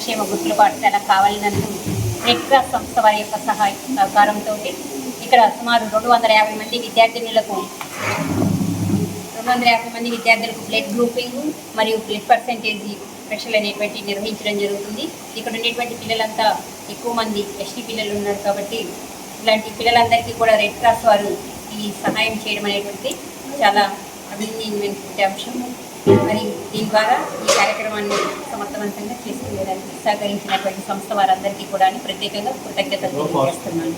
సంక్షేమ గుర్తుల పాఠశాల కావాలనందు రెడ్ క్రాస్ సంస్థ వారి యొక్క సహకారంతో ఇక్కడ సుమారు 250 మంది విద్యార్థులకు బ్లడ్ గ్రూపింగ్ మరియు బ్లడ్ పర్సెంటేజ్ పరీక్షలు అనేటువంటి నిర్వహించడం జరుగుతుంది. ఇక్కడ ఉండేటువంటి పిల్లలంతా ఎక్కువ మంది ఎస్టీ పిల్లలు ఉన్నారు కాబట్టి ఇలాంటి పిల్లలందరికీ కూడా రెడ్ క్రాస్ వారు ఈ సహాయం చేయడం అనేటువంటి చాలా అభినందనీయమైనటువంటి అంశం. మరి దీని ద్వారా ఈ కార్యక్రమాన్ని సమర్థవంతంగా చేసుకునేదానికి సహకరించినటువంటి సంస్థ వారందరికీ కూడా ప్రత్యేకంగా కృతజ్ఞతలు తెలియజేస్తున్నాను.